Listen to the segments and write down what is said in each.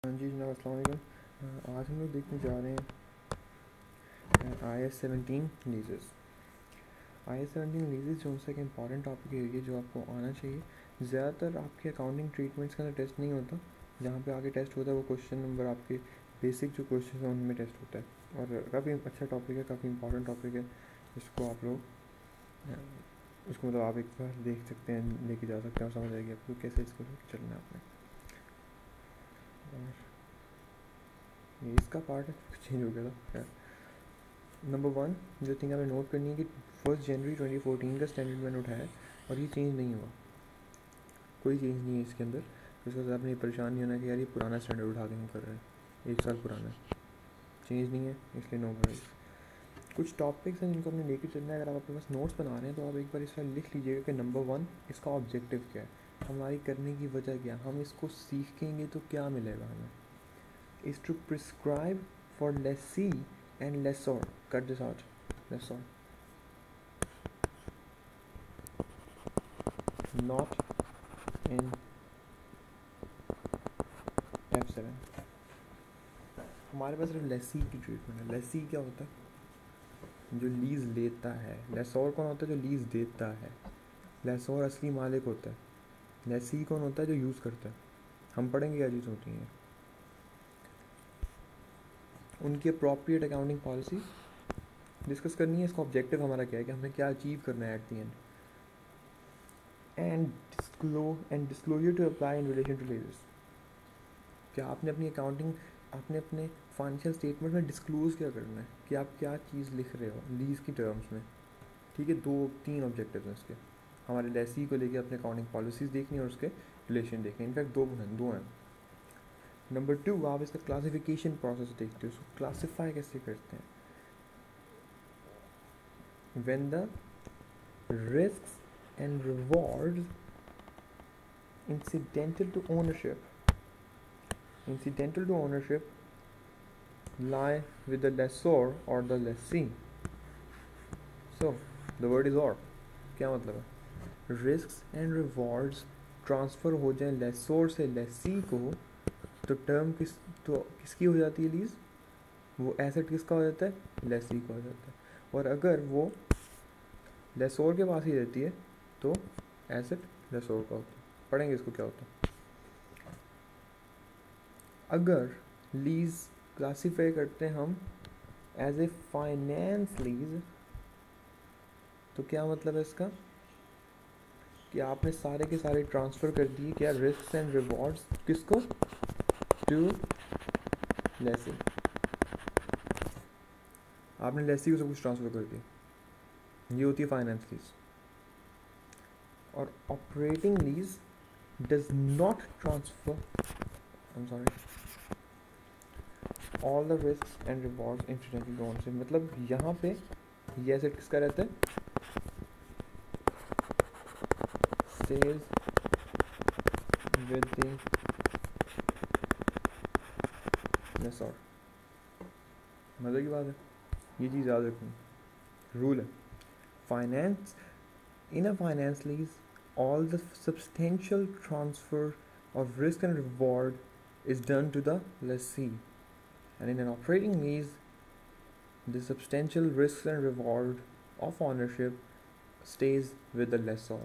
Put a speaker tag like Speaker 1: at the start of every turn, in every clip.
Speaker 1: हाँ जी जनाब, अस्सलाम वालेकुम। आज हम लोग देखने जा रहे हैं IAS 17 लीजेस। IAS 17 लीजेस जो उनसे एक इम्पॉर्टेंट टॉपिक है ये जो आपको आना चाहिए। ज़्यादातर आपके अकाउंटिंग ट्रीटमेंट्स के अंदर टेस्ट नहीं होता, जहाँ पे आगे टेस्ट होता है वो क्वेश्चन नंबर आपके बेसिक जो क्वेश्चन हैं उनमें टेस्ट होता है। और काफ़ी अच्छा टॉपिक है, काफ़ी इंपॉर्टेंट टॉपिक है। इसको आप लोग उसको मतलब आप एक बार देख सकते हैं, लेके जा सकते हैं और समझ आएगी आपको कैसे इसको लेके चलना है आपने। और ये इसका पार्ट है, चेंज हो गया था। नंबर वन जो थिंग हमें नोट करनी है कि 1 जनवरी 2014 का स्टैंडर्ड मैंने उठाया और ये चेंज नहीं हुआ, कोई चेंज नहीं है इसके अंदर। तो इसके बाद आपने ये परेशान नहीं होना कि यार ये पुराना स्टैंडर्ड उठा के हम कर रहे हैं, 1 साल पुराना है, चेंज नहीं है, इसलिए नो वरीज। कुछ टॉपिक्स हैं जिनको हमने लेके चलना है। अगर आप अपने पास नोट्स बना रहे हैं तो आप एक बार इस बार लिख लीजिएगा कि नंबर वन इसका ऑब्जेक्टिव क्या है, हमारी करने की वजह क्या, हम इसको सीखेंगे तो क्या मिलेगा हमें। Is to prescribe for lessee and lessor, cut this out, lessor not in F7। हमारे पास सिर्फ लेसी की ट्रीटमेंट है। लेसी क्या होता है? जो लीज लेता है। लेसोर कौन होता है? जो लीज देता है। लेसोर असली मालिक होता है। लेसी कौन होता है? जो यूज़ करता है। हम पढ़ेंगे क्या चीज़ होती हैं, उनकी अप्रोप्रिएट अकाउंटिंग पॉलिसी डिस्कस करनी है। इसका ऑब्जेक्टिव हमारा क्या है कि हमें क्या अचीव करना है at the end, and disclosure to apply in relation to leases. क्या आपने अपनी अकाउंटिंग, आपने अपने फाइनेंशियल स्टेटमेंट में डिस्क्लोज़ क्या करना है कि आप क्या चीज़ लिख रहे हो लीज़ की टर्म्स में। ठीक है, 2-3 ऑब्जेक्टिव हैं इसके। हमारे लेसी को लेके अपने अकाउंटिंग पॉलिसीज़ देखनी है और उसके रिलेशन देखने। इनफैक्ट दो हैं। नंबर 2 आप इसका क्लासिफिकेशन प्रोसेस देखते हो, उसको क्लासीफाई कैसे करते हैं। When the risks and rewards incidental to ownership lie with the lessor or the lessee. So the word is or, क्या मतलब है? रिस्क्स एंड रिवॉर्ड्स ट्रांसफ़र हो जाए लेसोर से लेसी को तो टर्म किसकी हो जाती है लीज? वो एसेट किसका हो जाता है? लेसी का हो जाता है। और अगर वो लेसोर के पास ही रहती है तो एसेट लेसोर का होता है। पढ़ेंगे इसको क्या होता है। अगर लीज क्लासीफाई करते हैं हम एज ए फाइनेंस लीज तो क्या मतलब है इसका कि आपने सारे के सारे ट्रांसफ़र कर दिए क्या, रिस्क एंड रिवॉर्ड्स किसको? टू लेसी। आपने लेसी को सब कुछ ट्रांसफ़र कर दिया, ये होती है फाइनेंस लीज। और operating lease does not transfer, I am sorry, all the risk and rewards incidental to ownership. मतलब यहाँ पे ये एसेट किसका रहता है? Stays with the lessor. मज़े की बात है, ये चीज़ याद रखनी, रूल है। Finance, in a finance lease all the substantial transfer of risk and reward is done to the lessee, and in an operating lease the substantial risks and reward of ownership stays with the lessor।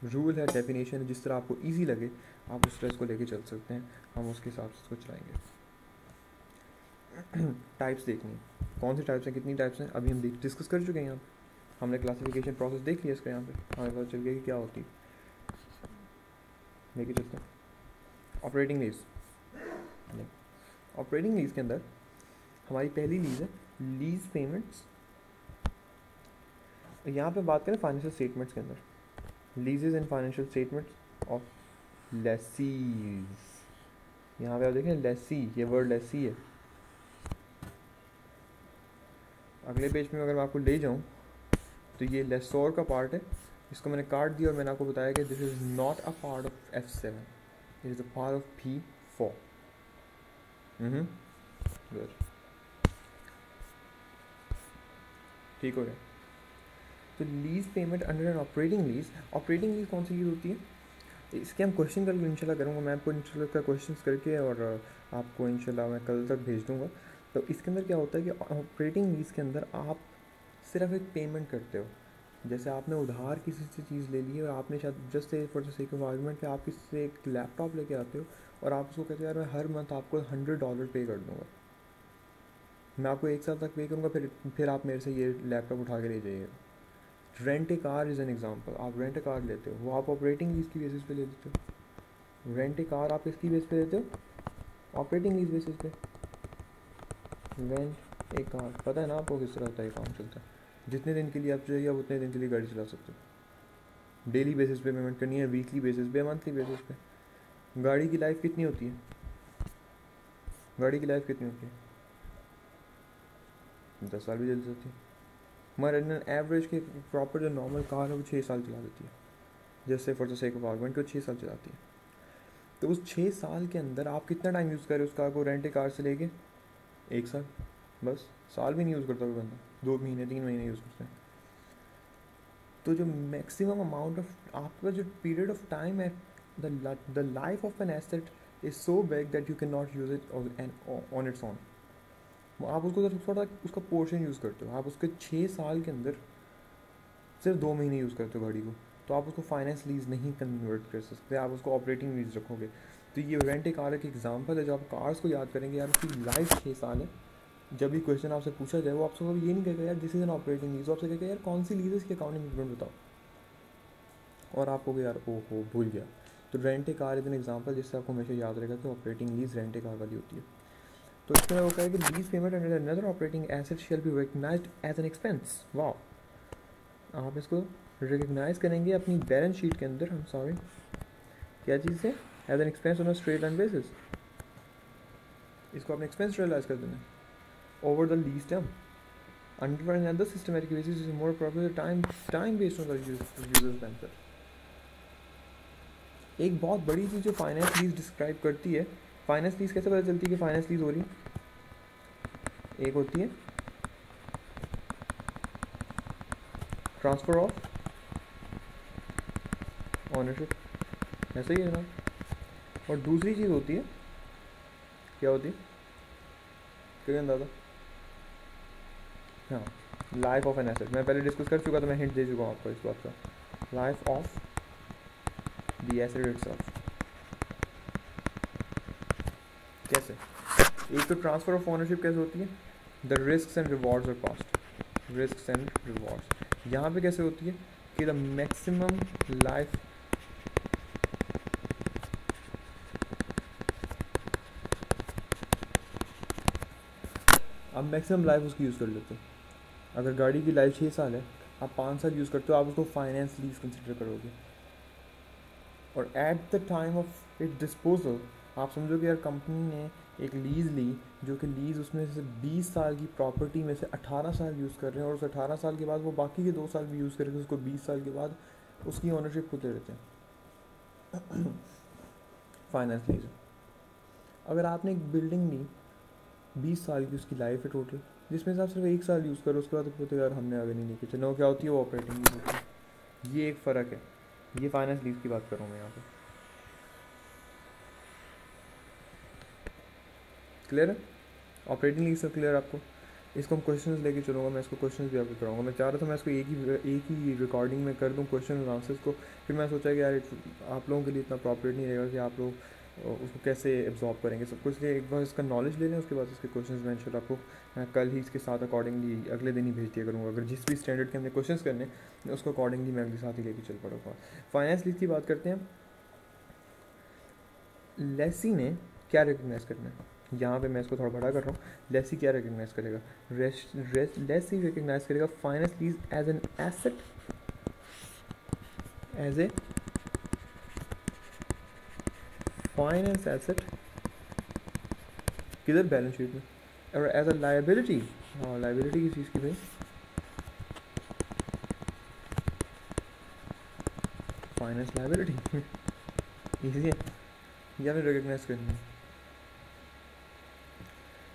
Speaker 1: Rule है, definition है, जिस तरह आपको easy लगे आप उस तरह इसको लेके चल सकते हैं, हम उसके हिसाब से इसको चलाएंगे। टाइप्स देखनी, कौन सी टाइप्स हैं, कितनी टाइप्स हैं, अभी हम डिस्कस कर चुके हैं यहाँ पे। हमने क्लासिफिकेशन प्रोसेस देख लिया इसका, यहाँ पे हमें पता चल गया कि क्या होती है। लेके चलते हैं ऑपरेटिंग लीज। ऑपरेटिंग लीज के अंदर हमारी पहली लीज है लीज पेमेंट्स। यहाँ पे बात करें फाइनेंशियल स्टेटमेंट्स के अंदर, leases and financial statements of lessees. यहाँ पे आप देखें लेसी, ये वर्ड लेसी है। अगले पेज में अगर मैं आपको ले जाऊँ तो ये लेसोर का पार्ट है, इसको मैंने काट दिया और मैंने आपको बताया कि this is not a part of F7, it is a part of P4। Good, ठीक हो गया। तो lease payment under an operating lease, operating lease कौन सी लीज होती है? इसके हम क्वेश्चन कल इंशाल्लाह करूँगा, मैं आपको इंशाल्लाह का क्वेश्चन करके और आपको इंशाल्लाह मैं कल तक भेज दूँगा। तो इसके अंदर क्या होता है कि ऑपरेटिंग लीज के अंदर आप सिर्फ एक पेमेंट करते हो। जैसे आपने उधार किसी से चीज़ ले ली है और आपने शायद just say for the sake of argument कि आप किसी से एक लैपटॉप लेके आते हो और आप उसको कहते हो यार मैं हर मंथ आपको $100 पे कर दूँगा, मैं आपको 1 साल तक पे करूँगा, फिर आप मेरे से ये लैपटॉप उठा के ले जाइएगा। Rent a car is an example, आप रेंट ए कार लेते हो, वो आप ऑपरेटिंग लीज की बेसिस पे ले लेते हो। रेंट ए कार आप किसकी बेस पे लेते हो? ऑपरेटिंग लीज बेसिस पे। रेंट ए कार, पता है ना आपको किस तरह होता है, काम चलता है, जितने दिन के लिए आप चाहिए आप उतने दिन के लिए गाड़ी चला सकते हो। डेली बेसिस पे पेमेंट करनी है, वीकली बेसिस पे, मंथली बेसिस पे। गाड़ी की लाइफ कितनी होती है? गाड़ी की लाइफ कितनी होती है? 10 साल भी चल सकती है। हमारे एवरेज की प्रॉपर जो नॉर्मल कार है वो 6 साल चला देती है, जैसे for the sake of argument को 6 साल चलाती है। तो उस 6 साल के अंदर आप कितना टाइम यूज़ करें उस कार को, रेंट ए कार से लेके 1 साल, बस। साल भी नहीं यूज़ करता कोई बंदा, 2 महीने 3 महीने यूज़ करते हैं। तो जो मैक्सिमम अमाउंट ऑफ आपका जो पीरियड ऑफ टाइम है, the life of an asset is so big that you can not use it on it's on. आप उसको थोड़ा उसका पोर्शन यूज़ करते हो, आप उसके 6 साल के अंदर सिर्फ 2 महीने यूज़ करते हो गाड़ी को, तो आप उसको फाइनेंस लीज नहीं कन्वर्ट कर सकते, आप उसको ऑपरेटिंग लीज रखोगे। तो ये रेंट ए कार एक एग्जांपल है, जो आप कार्स को याद करेंगे यार उसकी लाइफ 6 साल है। जब भी क्वेश्चन आपसे पूछा जाए वो आपसे ये नहीं कहेगा यार this is an operating lease, आपसे कहेगा यार कौन सी लीज है, इसकी अकाउंटिंग स्टेटमेंट बताओ, और आप कहोगे यार ओहो भूल गया। तो rent a car is an example जिससे आपको हमेशा याद रहेगा कि operating lease rent a car वाली होती है। तो इसमें वो कहेगा कि lease payment under another operating asset shall be recognised as an expense. वाह, आप इसको रिकग्नाइज करेंगे अपनी बैलेंस शीट के अंदर, हम सॉरी क्या चीज़ है, as an expense on a straight line basis. इसको आपने एक्सपेंस रियलाइज कर देना over the lease term under another systematic basis is more proper time based on the users benefit. एक बहुत बड़ी चीज़ जो फाइनेंस लीज डिस्क्राइब करती है, फाइनेंस लीज कैसे पता चलती है कि फाइनेंस लीज हो रही है? एक होती है ट्रांसफर ऑफ ऑनरशिप, ऐसा ही है ना, और दूसरी चीज़ होती है, क्या होती है, क्या अंदाजा? हाँ, लाइफ ऑफ एन एसेट। मैं पहले डिस्कस कर चुका था, मैं हिंट दे चुका हूँ आपको इस बात का, life of the asset itself. कैसे? एक तो ट्रांसफर ऑफ ओनरशिप कैसे होती है, द रिस्क एंड रिवॉर्ड्स और कॉस्ट, रिस्क एंड रिवॉर्ड्स। यहाँ पे कैसे होती है कि द मैक्सिमम लाइफ, आप मैक्सिमम लाइफ उसकी यूज़ कर लेते हो। अगर गाड़ी की लाइफ 6 साल है, आप 5 साल यूज़ करते हो, आप उसको फाइनेंस लीज कंसिडर करोगे। और at the time of it disposal आप समझो कि यार कंपनी ने एक लीज़ ली, जो कि लीज़ उसमें से 20 साल की प्रॉपर्टी में से 18 साल यूज़ कर रहे हैं, और उस 18 साल के बाद वो बाकी के 2 साल भी यूज़ करके उसको 20 साल के बाद उसकी ओनरशिप खुद ले लेते हैं। Finance lease. अगर आपने एक बिल्डिंग ली 20 साल की उसकी लाइफ है टोटल, जिसमें से आप सिर्फ 1 साल यूज़ करो, उसके बाद तो यार हमने आगे नहीं लिखी, चलो क्या होती है वो ऑपरेटिंग लीज होती है। ये एक फ़र्क है, ये फाइनेंस लीज की बात कर रहा हूँ मैं यहाँ पे। क्लियर है? ऑपरेटिंग लीज से क्लियर आपको? इसको हम क्वेश्चंस लेके चलूँगा, मैं इसको क्वेश्चंस भी आपको कराऊंगा। मैं चाह रहा था मैं इसको एक ही रिकॉर्डिंग में कर दूँ क्वेश्चन और आंसर्स को, फिर मैं सोचा कि यार आप लोगों के लिए इतना प्रॉपर नहीं रहेगा कि आप लोग उसको कैसे एब्जॉर्ब करेंगे सब कुछ। लिए एक बार इसका नॉलेज ले लें, उसके बाद इसके क्वेश्चंस मैं इंशाल्लाह आपको मैं कल ही इसके साथ अकॉर्डिंगली अगले दिन ही भेज दिया करूँगा। अगर जिस भी स्टैंडर्ड के हमने क्वेश्चंस करने उसको अकॉर्डिंगली मैं अगले साथ ही लेके चल पड़ूँगा। फाइनेंस लीज की बात करते हैं। लेसी ने क्या रिकग्नाइज करना है, यहाँ पे मैं इसको थोड़ा बड़ा कर रहा हूँ। लेसी क्या रिकग्नाइज करेगा? लेसी रिकग्नाइज करेगा finance lease as an asset, as a finance asset, किधर? बैलेंस शीट में। और एज अ लाइबिलिटी, हाँ लाइबिलिटी किस चीज़ की भाई? Finance liability. इजी है, या फिर रिकग्नाइज करनी है।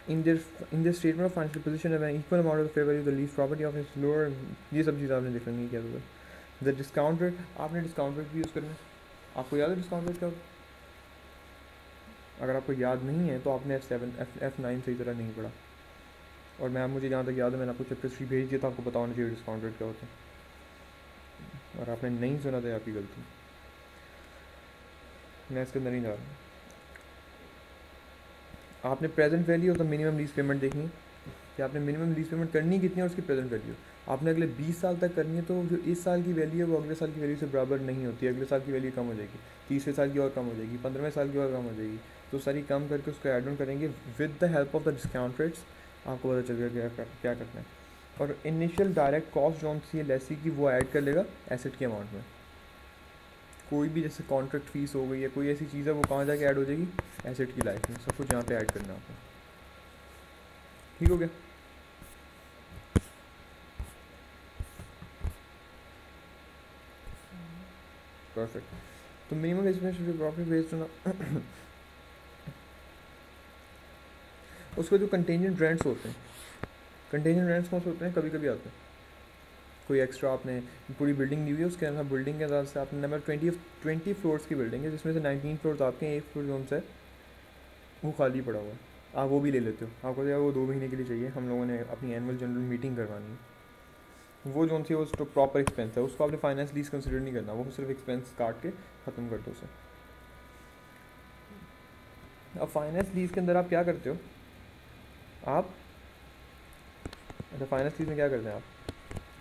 Speaker 1: in their statement of financial position of an equal amount of the fair value of the leased property of its lower, ये सब चीज़ आपने देख लेंगे क्या होगा। द डिस्काउंट रेट, आपने डिस्काउंट रेट भी यूज़ करना है, आपको याद है डिस्काउंट रेट क्या होता है? अगर आपको याद नहीं है तो आपने F9 सही तरह नहीं पढ़ा। और मैं मुझे जहाँ तक याद है मैंने आपको चैप्टर 3 भेज दिया था, आपको पता होना चाहिए डिस्काउंट रेट क्या होता है, और आपने नहीं सुना तो आपकी गलती। मैं इसके अंदर नहीं जा रहा। आपने present value of the minimum lease payment देखनी है कि आपने मिनिमम लीज पेमेंट करनी कितनी है और उसकी प्रेजेंट वैल्यू आपने अगले 20 साल तक करनी है, तो जो इस साल की वैल्यू है वो अगले साल की वैल्यू से बराबर नहीं होती, अगले साल की वैल्यू कम हो जाएगी, 30वें साल की और कम हो जाएगी, 15वें साल की और कम हो जाएगी। तो सारी कम करके उसको एड ऑन करेंगे with the help of the discount rates, आपको पता चल गया क्या करना है। और इनिशियल डायरेक्ट कॉस्ट जो सी है लेसी की वो ऐड कर लेगा एसेट के अमाउंट में। कोई भी जैसे कॉन्ट्रैक्ट फीस हो गई या कोई ऐसी चीज़ है वो कहाँ जाके ऐड हो जाएगी, एसेट की लाइफ में, सब कुछ यहाँ पे ऐड करना है आपको। ठीक हो गया? परफेक्ट। तो minimum estimation profit based on उसके जो कंटेंजेंट रेंट्स होते हैं, कंटेंजेंट रेंट्स कौन से होते हैं, कभी कभी आते हैं कोई एक्स्ट्रा, आपने पूरी बिल्डिंग ली हुई है उसके अंदर बिल्डिंग के अंदर से आपने नंबर 20 फ्लोर्स की बिल्डिंग है जिसमें से 19 फ्लोर्स आपके हैं, 1 फ्लोर जो से वो खाली पड़ा हुआ है, आप वो भी ले लेते हो, आपको यार वो 2 महीने के लिए चाहिए, हम लोगों ने अपनी एनुअल जनरल मीटिंग करवानी है, वो जो सी वो प्रॉपर एक्सपेंस है, उसको आपने फाइनेंस लीज कंसिडर नहीं करना, वो सिर्फ एक्सपेंस काट के ख़त्म कर दो उसे। अब फाइनेंस लीज के अंदर आप क्या करते हो, आप अच्छा फाइनेंस लीज में क्या करते हैं आप,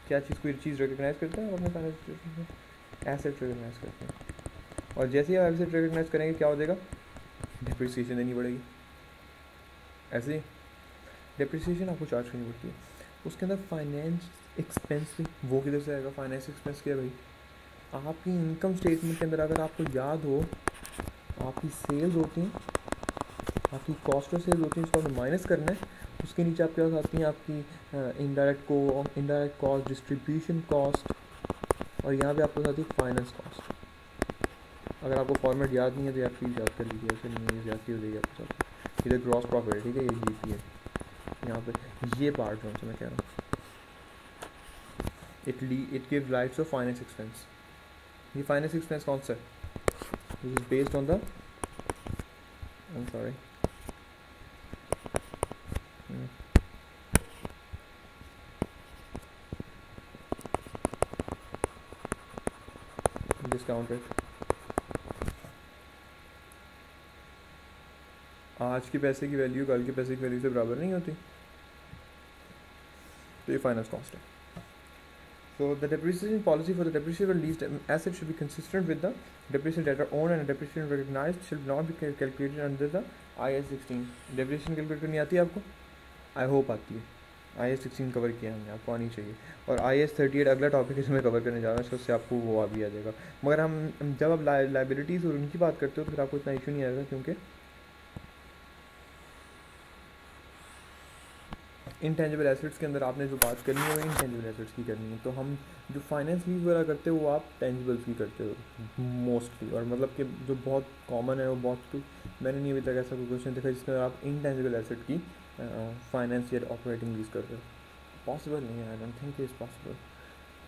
Speaker 1: क्या चीज़ कोई चीज़ रिकग्नाइज करते हैं अपने फाइनेंस में, एसेट रिकग्नाइज करते हैं, और जैसे ही आप एसेट रिकग्नाइज करेंगे क्या हो जाएगा, डिप्रिसिएशन देनी पड़ेगी, ऐसे ही डिप्रिसिएशन आपको चार्ज करनी पड़ती है। उसके अंदर फाइनेंस एक्सपेंस भी वो किधर से आएगा, फाइनेंस एक्सपेंस क्या है भाई, आपकी इनकम स्टेटमेंट के अंदर अगर आपको याद हो आपकी सेल्स होती हैं, आपकी कॉस्ट ऑफ सेल्स होती है, उसको आपको माइनस करना है, उसके नीचे आपके पास आती हैं आपकी इनडायरेक्ट कॉस्ट, डिस्ट्रीब्यूशन कॉस्ट, और यहाँ पे आपके पास आती है फाइनेंस कॉस्ट। अगर आपको फॉर्मेट याद नहीं है तो आप प्लीज़ याद कर लीजिए, ऐसे नहीं है याद की हो जाएगी आपके साथ। इधर ग्रॉस प्रॉफिट है, ठीक है, ये जीपी है, यहाँ पे ये पार्ट जो मैं कह रहा हूँ it give rights of finance expense. ये फाइनेंस एक्सपेंस कौन सा है, this is based on the I am sorry discount rate. आज के पैसे की वैल्यू कल के पैसे की वैल्यू से बराबर नहीं होती, तो ये फाइनेंस कॉस्ट है। So the depreciation policy for the depreciable leased asset should be consistent with the depreciation that are owned and depreciation recognized should not be calculated under the IAS 16। depreciation calculate करनी आती है आपको, I hope आती है, IAS 16 cover किया हमने, आपको आनी चाहिए। और IAS 38 अगला टॉपिक है जो मैं कवर करने जा रहा हूँ, उससे आपको वो भी आ जाएगा। मगर हम जब आप लाइबिलिटीज़ और उनकी बात करते हो तो फिर आपको इतना इशू नहीं आएगा, क्योंकि इनटेंजिबल एसेट्स के अंदर आपने जो बात करनी है वो इनटेंजिबल एसेट्स की करनी है। तो हम जो फाइनेंस लीज वगैरह करते हो वो आप टेंजिबल्स की करते हो मोस्टली, और मतलब कि जो बहुत कॉमन है वो बहुत, मैंने नहीं अभी तक ऐसा कोई क्वेश्चन देखा जिसमें आप इनटेंजिबल एसेट की फाइनेंस या ऑपरेटिंग लीज करते हो। पॉसिबल नहीं है, I don't think is possible.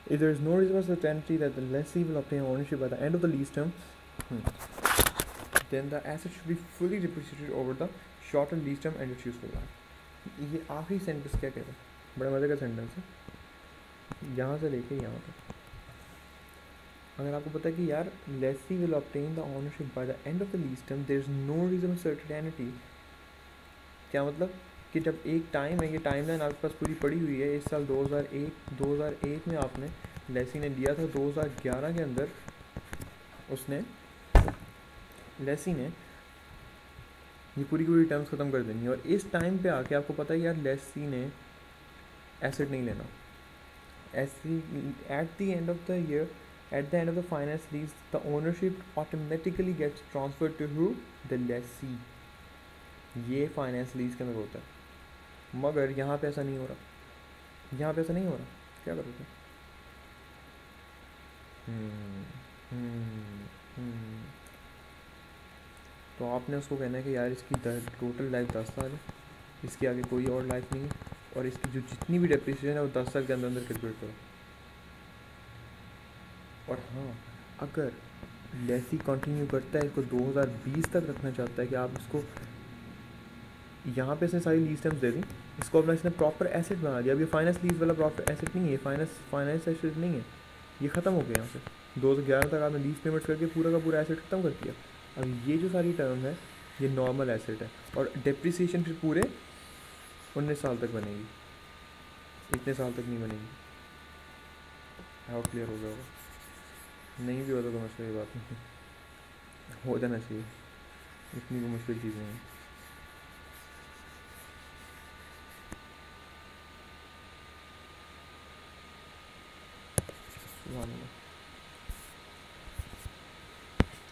Speaker 1: If there is no reasonable certainty that the lessee will obtain ownership by the end of the lease term, then the asset should be fully depreciated over the shorter lease term and its useful life। ये आखिरी sentence क्या कह रहा है, बड़ा मज़े का sentence है, यहाँ से लेके यहाँ तक। अगर आपको पता है कि यार lessee will obtain the ownership by the end of the lease term, there is no reason certainty, क्या मतलब कि जब एक टाइम है, ये टाइम लाइन आपके पास पूरी पड़ी हुई है, इस साल 2001 में आपने लेसी ने लिया था, 2011 के अंदर उसने लेसी ने ये पूरी पूरी टर्म्स ख़त्म कर देनी है, और इस टाइम पे आके आपको पता है यार लेसी ने एसेट नहीं लेना, ऐसी at the end of the year, at the end of the finance lease the ownership automatically gets transfer to who, the lessee. ये फाइनेंस लीज के अंदर होता है, मगर यहाँ पे ऐसा नहीं हो रहा, यहाँ पे ऐसा नहीं हो रहा, क्या करोगे? तो आपने उसको कहना है कि यार इसकी टोटल लाइफ 10 साल है, इसके आगे कोई और लाइफ नहीं है, और इसकी जो जितनी भी डेप्रिसिएशन है वो 10 साल के अंदर अंदर कैलकुलेट करो। और हाँ, अगर लेसी कंटिन्यू करता है, इसको 2020 तक रखना चाहता है कि आप इसको यहाँ पे इसने सारी लीज टर्म्स दे दी, इसको अपना इसने प्रॉपर एसेट बना दिया। अब ये फाइनेंस लीज वाला प्रॉपर एसेट नहीं है, फाइनेंस एसेट नहीं है, ये ख़त्म हो गया यहाँ से। 2011 तक आपने लीज पेमेंट्स करके पूरा का पूरा एसेट ख़त्म कर दिया। अब ये जो सारी टर्म है ये नॉर्मल एसेट है, और डिप्रिसिएशन फिर पूरे 19 साल तक बनेगी, इतने साल तक नहीं बनेगी। हाउ क्लियर हो गया होगा, नहीं भी होता तो मसला ये बात नहीं, हो जाना चाहिए, इतनी कोई मुश्किल चीज़ नहीं है।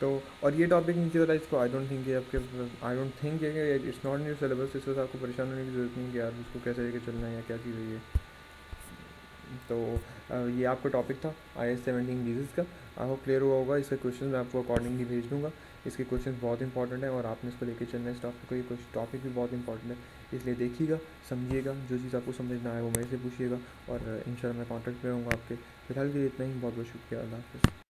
Speaker 1: तो और ये टॉपिक नीचे वाला इसको I don't think it's not in your syllabus, इस वजह आपको परेशान होने की ज़रूरत नहीं है कि यार उसको कैसे लेके चलना है या क्या चीज़ है ये। तो ये आपका टॉपिक था IAS 17 लीजेस का। आई होप क्लियर हुआ होगा। इसके क्वेश्चन मैं आपको अकॉर्डिंगली भेज दूँगा। इसके क्वेश्चन बहुत इंपॉर्टेंट है और आपने इसको लेके चलना है इस टॉपिक को। ये टॉपिक भी बहुत इंपॉर्टेंट है, इसलिए देखिएगा, समझिएगा, जो चीज़ आपको समझ ना आए वो मेरे से पूछिएगा और इंशाल्लाह मैं कॉन्टैक्ट में रहूँगा आपके। फिलहाल के लिए इतना ही, बहुत बहुत शुक्रिया, अल्लाह हाफ़िज़।